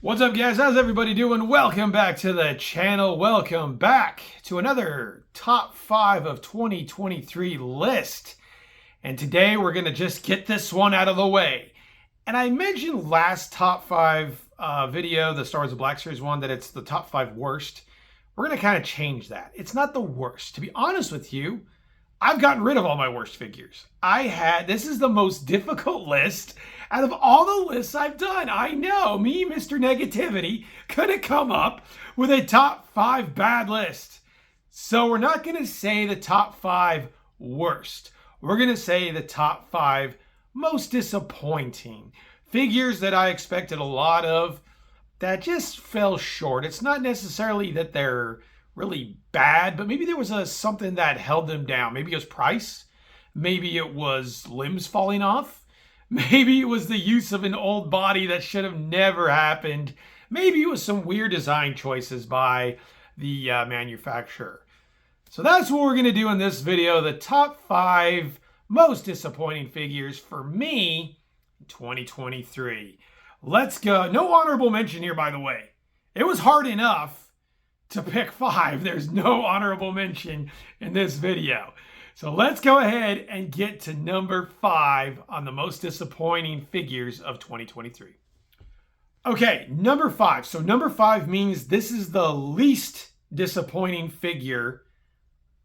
What's up, guys? How's everybody doing? Welcome back to the channel. Welcome back to another top 5 of 2023 list. And today we're going to just get this one out of the way. And I mentioned last top 5 video, the Star Wars: The Black Series one, that it's the top 5 worst. We're going to kind of change that. It's not the worst. To be honest with you, I've gotten rid of all my worst figures. This is the most difficult list out of all the lists I've done. I know, me, Mr. Negativity, could have come up with a top 5 bad list. So we're not going to say the top 5 worst. We're going to say the top 5 most disappointing. Figures that I expected a lot of that just fell short. It's not necessarily that they're really bad, but maybe there was something that held them down. Maybe it was price. Maybe it was limbs falling off. Maybe it was the use of an old body that should have never happened. Maybe it was some weird design choices by the manufacturer. So that's what we're going to do in this video. The top 5 most disappointing figures for me in 2023. Let's go. No honorable mention here, by the way. It was hard enough to pick 5. There's no honorable mention in this video. So let's go ahead and get to number 5 on the most disappointing figures of 2023. Okay, number 5. So number 5 means this is the least disappointing figure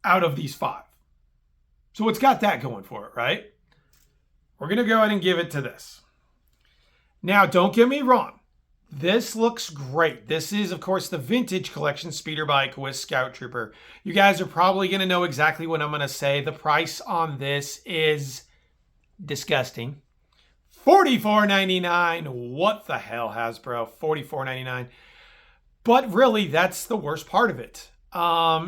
out of these 5. So it's got that going for it, right? We're going to go ahead and give it to this. Now, don't get me wrong. This looks great. This is, of course, the Vintage Collection Speeder Bike with Scout Trooper. You guys are probably going to know exactly what I'm going to say. The price on this is disgusting. $44.99. What the hell, Hasbro? $44.99. But really, that's the worst part of it,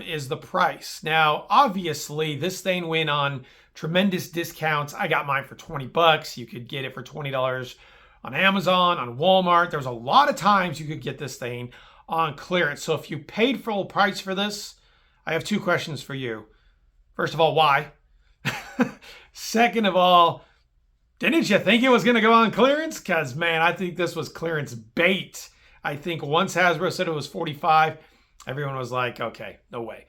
is the price. Now, obviously, this thing went on tremendous discounts. I got mine for 20 bucks. You could get it for $20 on Amazon, on Walmart. There was a lot of times you could get this thing on clearance. So if you paid full price for this, I have 2 questions for you. First of all, why? Second of all, didn't you think it was going to go on clearance? Because, man, I think this was clearance bait. I think once Hasbro said it was $45, everyone was like, okay, no way.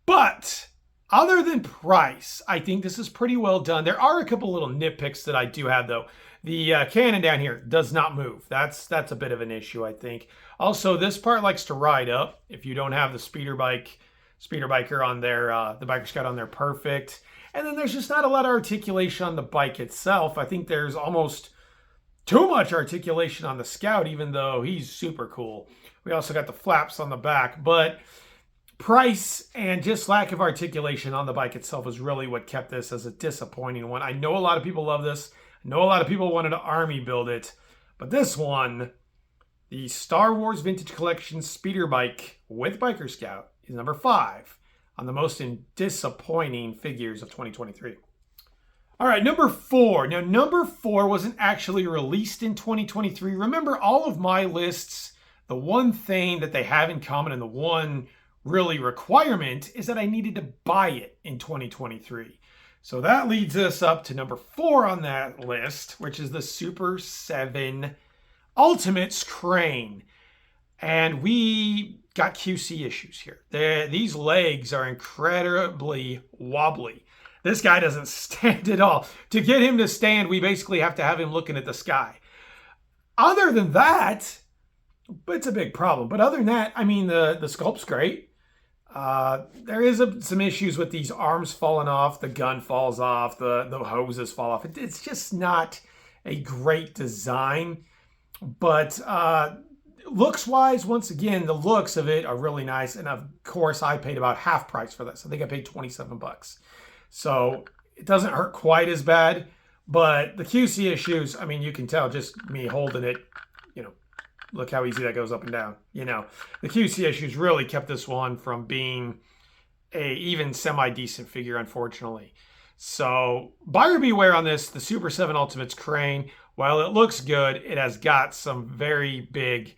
But other than price, I think this is pretty well done. There are a couple little nitpicks that I do have, though. The cannon down here does not move. That's a bit of an issue, I think. Also, this part likes to ride up. If you don't have the speeder biker on there, the Biker Scout on there, perfect. And then there's just not a lot of articulation on the bike itself. I think there's almost too much articulation on the Scout, even though he's super cool. We also got the flaps on the back, but price and just lack of articulation on the bike itself is really what kept this as a disappointing one. I know a lot of people love this. I know a lot of people wanted to army build it, but this one, the Star Wars Vintage Collection Speeder Bike with Biker Scout, is number 5 on the most disappointing figures of 2023. All right, number 4. Now, number 4 wasn't actually released in 2023. Remember, all of my lists, the one thing that they have in common and the one really requirement is that I needed to buy it in 2023. So that leads us up to number 4 on that list, which is the Super 7 Ultimates Crane. And we got QC issues here. These legs are incredibly wobbly. This guy doesn't stand at all. To get him to stand, we basically have to have him looking at the sky. Other than that, it's a big problem. But other than that, I mean, the sculpt's great. There is some issues with these arms falling off, the gun falls off, the hoses fall off. It's just not a great design. But looks-wise, once again, the looks of it are really nice. And of course, I paid about half price for this. I think I paid 27 bucks. So it doesn't hurt quite as bad. But the QC issues, I mean, you can tell just me holding it, look how easy that goes up and down. The QC issues really kept this one from being a even semi-decent figure, unfortunately. So buyer beware on this. The Super 7 Ultimates Crane, while it looks good, it has got some very big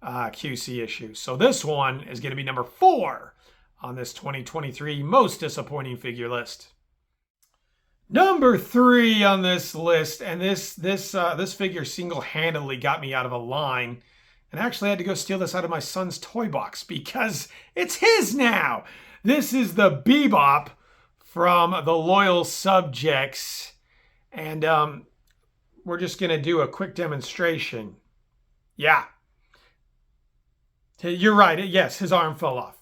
QC issues. So this one is going to be number 4 on this 2023 most disappointing figure list. Number 3 on this list, and this figure single-handedly got me out of a line and actually had to go steal this out of my son's toy box because it's his now. This is the Bebop from the Loyal Subjects, and we're just going to do a quick demonstration. Yeah. You're right. Yes, his arm fell off.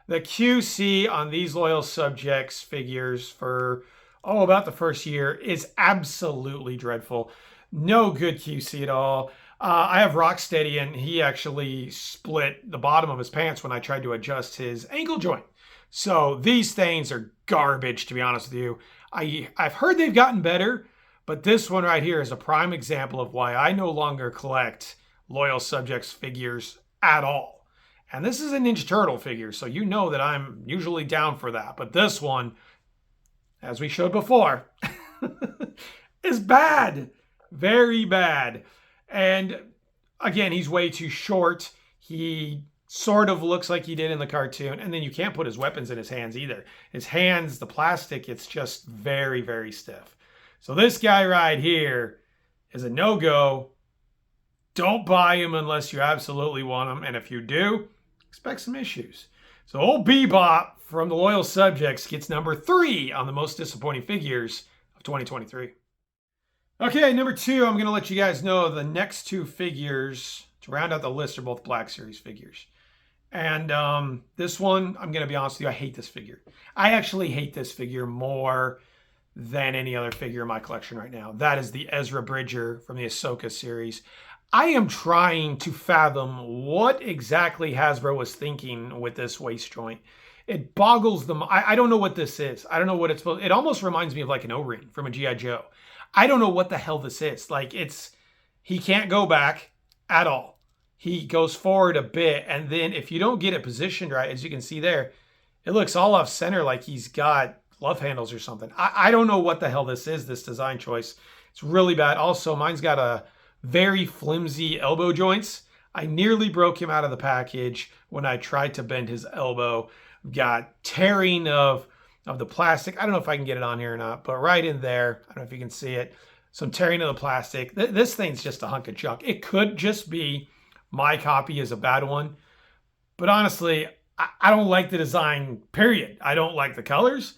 The QC on these Loyal Subjects figures for, about the first year is absolutely dreadful. No good QC at all. I have Rocksteady, and he actually split the bottom of his pants when I tried to adjust his ankle joint. So these things are garbage, to be honest with you. I've heard they've gotten better, but this one right here is a prime example of why I no longer collect Loyal Subjects figures at all. And this is a Ninja Turtle figure, so you know that I'm usually down for that. But this one, as we showed before, is bad. Very bad. And again, he's way too short. He sort of looks like he did in the cartoon. And then you can't put his weapons in his hands either. His hands, the plastic, it's just very, very stiff. So this guy right here is a no-go. Don't buy him unless you absolutely want him. And if you do, expect some issues. So old Bebop from the Loyal Subjects gets number 3 on the most disappointing figures of 2023. Okay, number 2, I'm going to let you guys know the next 2 figures to round out the list are both Black Series figures. And this one, I'm going to be honest with you, I hate this figure. I actually hate this figure more than any other figure in my collection right now. That is the Ezra Bridger from the Ahsoka series. I am trying to fathom what exactly Hasbro was thinking with this waist joint. It boggles them. I don't know what this is. I don't know what it's supposed. It almost reminds me of like an O-ring from a G.I. Joe. I don't know what the hell this is. Like he can't go back at all. He goes forward a bit, and then if you don't get it positioned right, as you can see there, it looks all off center like he's got glove handles or something. I don't know what the hell this is, this design choice. It's really bad. Also, mine's got a very flimsy elbow joints. I nearly broke him out of the package when I tried to bend his elbow. Got tearing of the plastic. I don't know if I can get it on here or not, but right in there, I don't know if you can see it, some tearing of the plastic. This thing's just a hunk of junk. It could just be my copy is a bad one, but honestly, I don't like the design, period. I don't like the colors.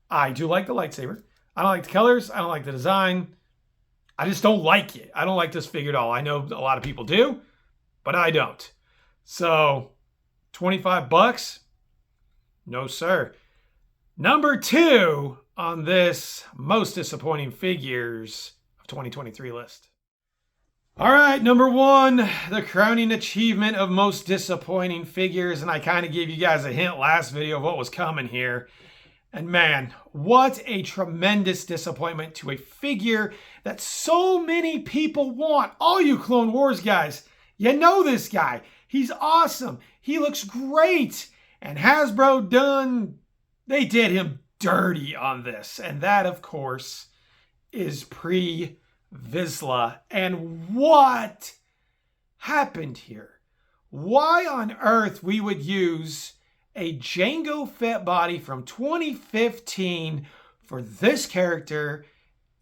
I do like the lightsaber. I don't like the colors. I don't like the design. I just don't like it. I don't like this figure at all. I know a lot of people do, but I don't. So, 25 bucks? No, sir. Number 2 on this most disappointing figures of 2023 list. All right, number 1, the crowning achievement of most disappointing figures. And I kind of gave you guys a hint last video of what was coming here. And man, what a tremendous disappointment to a figure that so many people want. All you Clone Wars guys, you know this guy. He's awesome. He looks great. And Hasbro they did him dirty on this. And that, of course, is Pre Vizsla. And what happened here? Why on earth we would use a Jango Fett body from 2015 for this character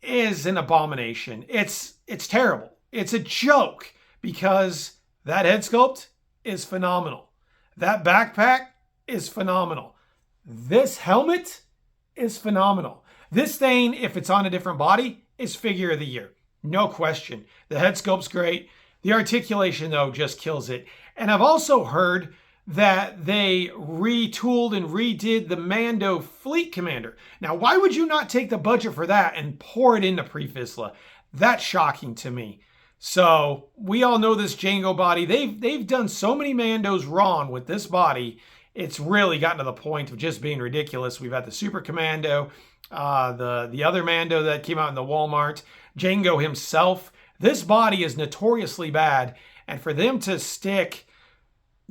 is an abomination. It's terrible. It's a joke because that head sculpt is phenomenal. That backpack is phenomenal. This helmet is phenomenal. This thing, if it's on a different body, is figure of the year. No question. The head sculpt's great. The articulation, though, just kills it. And I've also heard that they retooled and redid the Mando Fleet Commander. Now, why would you not take the budget for that and pour it into Pre Vizsla? That's shocking to me. So we all know this Jango body. They've done so many Mandos wrong with this body. It's really gotten to the point of just being ridiculous. We've had the Super Commando, the other Mando that came out in the Walmart, Jango himself. This body is notoriously bad, and for them to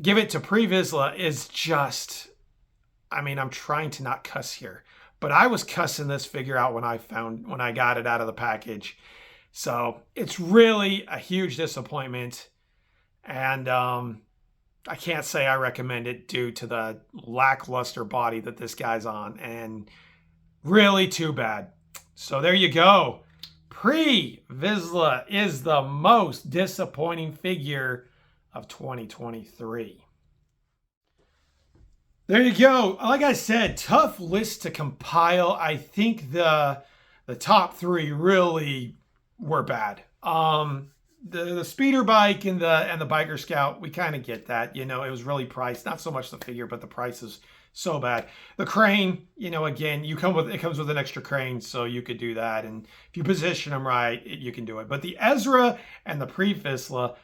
give it to Pre Vizsla is just, I'm trying to not cuss here, but I was cussing this figure out when I got it out of the package. So it's really a huge disappointment, and I can't say I recommend it due to the lackluster body that this guy's on, and really too bad. So there you go. Pre Vizsla is the most disappointing figure of 2023. There you go. Like I said, tough list to compile. I think the top three really were bad. The speeder bike and the biker scout, we kind of get that. You know, it was really priced. Not so much the figure, but the price is so bad. The crane, you know, again, it comes with an extra crane, so you could do that. And if you position them right, you can do it. But the Ezra and the Pre-Vizsla,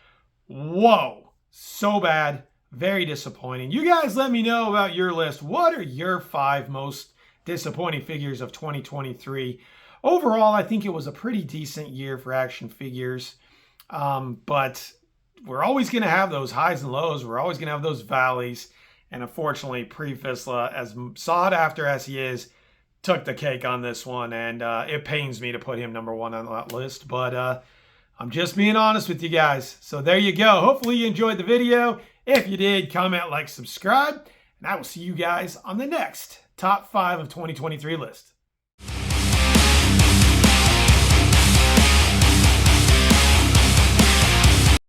whoa, so bad. Very disappointing. You guys let me know about your list. What are your 5 most disappointing figures of 2023? Overall, I think it was a pretty decent year for action figures. But we're always going to have those highs and lows. We're always going to have those valleys. And unfortunately, Pre-Vizsla, as sought after as he is, took the cake on this one. And it pains me to put him number 1 on that list. But I'm just being honest with you guys. So there you go. Hopefully you enjoyed the video. If you did, comment, like, subscribe. And I will see you guys on the next Top 5 of 2023 list.